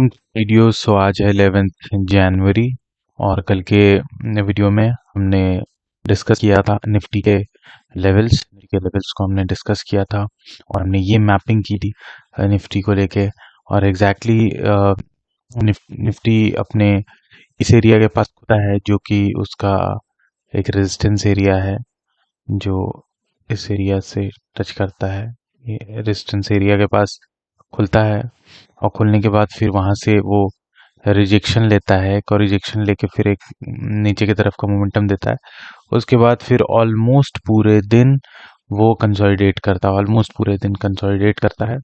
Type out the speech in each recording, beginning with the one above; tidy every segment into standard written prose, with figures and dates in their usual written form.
Morning video. सो आज है 11th जनवरी और कल के वीडियो में हमने डिस्कस किया था निफ्टी के लेवल्स को हमने डिस्कस किया था और हमने ये मैपिंग की थी निफ्टी को लेके। और एग्जैक्टली निफ्टी अपने इस एरिया के पास खुदा है जो कि उसका एक रेजिस्टेंस एरिया है जो इस एरिया से टच करता है। ये रेजिस्टेंस एरिया के पास खुलता है और खुलने के बाद फिर वहां से वो रिजेक्शन लेता है और रिजेक्शन लेके फिर एक नीचे की तरफ का मोमेंटम देता है। उसके बाद फिर ऑलमोस्ट पूरे दिन वो कंसोलिडेट करता है, ऑलमोस्ट पूरे दिन कंसोलिडेट करता है।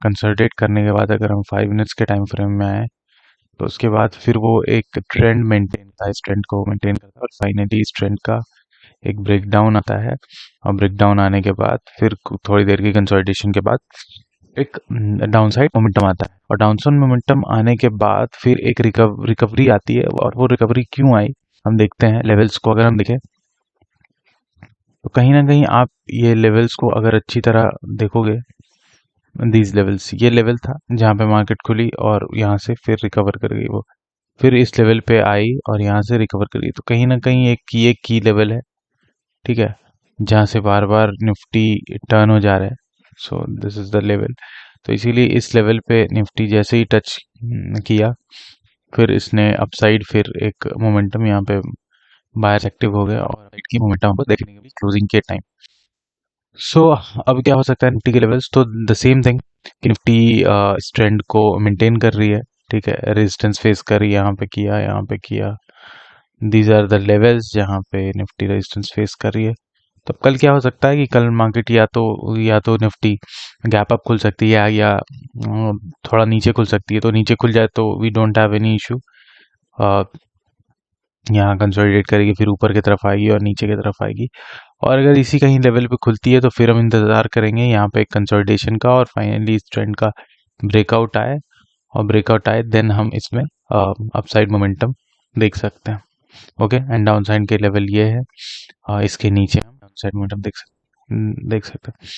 कंसोलिडेट करने के बाद अगर हम 5 मिनट्स के टाइम फ्रेम में आए तो उसके बाद फिर वो एक ट्रेंड मेंटेन करता है, इस ट्रेंड को मेंटेन करता है और फाइनली इस ट्रेंड का एक ब्रेकडाउन आता है। और ब्रेकडाउन आने के बाद फिर थोड़ी देर की कंसोलिडेशन के बाद एक डाउनसाइड मोमेंटम आता है और डाउनसाइड मोमेंटम आने के बाद फिर एक रिकवरी आती है। और वो रिकवरी क्यों आई हम देखते हैं। लेवल्स को अगर हम देखें तो कहीं ना कहीं आप ये लेवल्स को अगर अच्छी तरह देखोगे, दीज लेवल्स, ये लेवल था जहाँ पे मार्केट खुली और यहाँ से फिर रिकवर कर गई, वो फिर इस लेवल पे आई और यहाँ से रिकवर कर गई। तो कहीं ना कहीं एक की लेवल है, ठीक है, जहाँ से बार बार निफ्टी टर्न हो जा रहा है। So this is the level. तो इसीलिए इस लेवल पे निफ्टी जैसे ही टच किया फिर इसने अपसाइड फिर एक मोमेंटम यहाँ पे बायर्स एक्टिव हो गया और राइट की मोमेंटम हमको देखने के लिए क्लोजिंग के टाइम। सो अब क्या हो सकता है निफ्टी के लेवल्स, तो द सेम थिंग कि निफ्टी इस ट्रेंड को मेंटेन कर रही है, ठीक है, रेजिस्टेंस फेस कर रही है, यहाँ पे किया। दीज आर द लेवल्स जहाँ पे निफ्टी रेजिस्टेंस फेस कर रही है। तो कल क्या हो सकता है कि कल मार्केट या तो निफ्टी गैप अप खुल सकती है या थोड़ा नीचे खुल सकती है। तो नीचे खुल जाए तो we don't have any issue, यहाँ कंसोलिडेट करेगी फिर ऊपर की तरफ आएगी और नीचे की तरफ आएगी। और अगर इसी कहीं लेवल पे खुलती है तो फिर हम इंतज़ार करेंगे यहाँ पे कंसोलिडेशन का और फाइनली इस ट्रेंड का ब्रेकआउट आए। और ब्रेकआउट आए देन हम इसमें अपसाइड मोमेंटम देख सकते हैं। ओके, एंड डाउन साइड के लेवल ये है, इसके नीचे हम डाउन साइड मोमेंटम देख सकते हैं।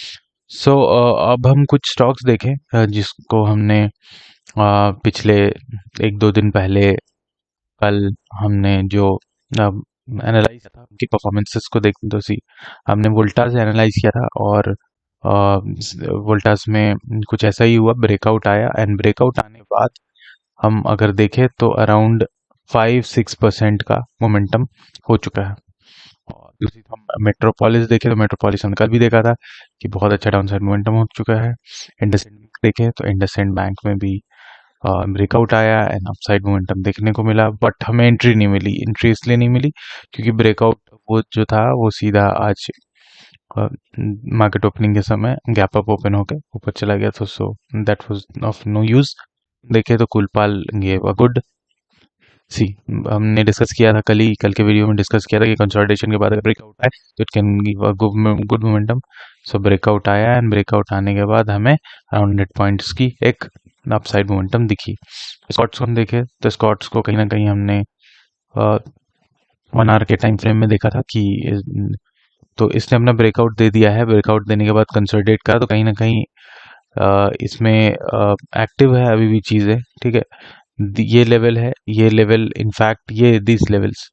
सो अब हम कुछ स्टॉक्स देखें जिसको हमने पिछले 1-2 दिन पहले कल हमने जो एनालाइज किया था उनकी परफॉर्मेंसेस को देखते तो सी हमने वोल्टास एनालाइज किया था और वोल्टास में कुछ ऐसा ही हुआ, ब्रेकआउट आया एंड ब्रेकआउट आने के बाद हम अगर देखें तो अराउंड 5-6% का मोमेंटम हो चुका है। और दूसरी हम मेट्रोपोलिस देखें तो मेट्रोपोलिस हमने कल भी देखा था कि बहुत अच्छा डाउनसाइड मोमेंटम हो चुका है। इंडसइंड बैंक देखें तो इंडसइंड बैंक में भी ब्रेकआउट आया एंड अपसाइड मोमेंटम देखने को मिला, बट हमें एंट्री नहीं मिली। एंट्री इसलिए नहीं मिली क्योंकि ब्रेकआउट वो जो था वो सीधा आज मार्केट ओपनिंग के समय गैप अप ओपन होकर ऊपर चला गया था। So that was of no use. देखे तो कुलपाल गेव अ गुड सी, हमने डिस्कस किया था कल के वीडियो में डिस्कस किया था कि कंसोलिडेशन के बाद अगर ब्रेकआउट आए तो it can give a good momentum. So breakout आया एंड ब्रेकआउट आने के बाद हमें अराउंड 100 पॉइंट्स की एक अपसाइड मोमेंटम दिखी। स्कॉट्स को हम देखे तो स्कॉट्स को कहीं ना कहीं हमने 1 आवर के टाइम फ्रेम में देखा था कि तो इसने अपना ब्रेकआउट दे दिया है। ब्रेकआउट देने के बाद कंसोलिडेट करा तो कहीं ना कहीं इसमें एक्टिव है अभी भी चीज़ें, ठीक है। ये लेवल है, ये लेवल इनफैक्ट ये दिस लेवल्स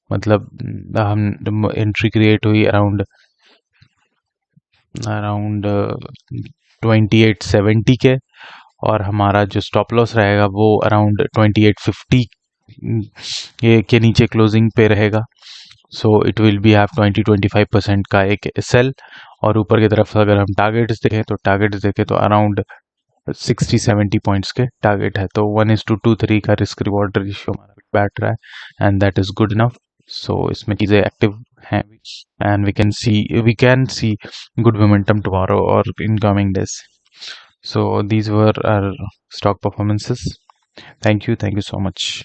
मतलब हम एंट्री क्रिएट हुई अराउंड 2870 के और हमारा जो स्टॉप लॉस रहेगा वो अराउंड 2850 के नीचे क्लोजिंग पे रहेगा। So it will be have 20-25% का एक सेल। और ऊपर की तरफ अगर हम टारगेट्स देखें तो अराउंड 60-70 पॉइंट्स के टारगेट है। तो 1:2-3 का रिस्क रिवॉर्ड रेशियो हमारा बैठ रहा है and that is good enough. So इसमें चीज़ें एक्टिव हैं and we can see good momentum tomorrow और in coming days. So these were our stock performances. Thank you so much.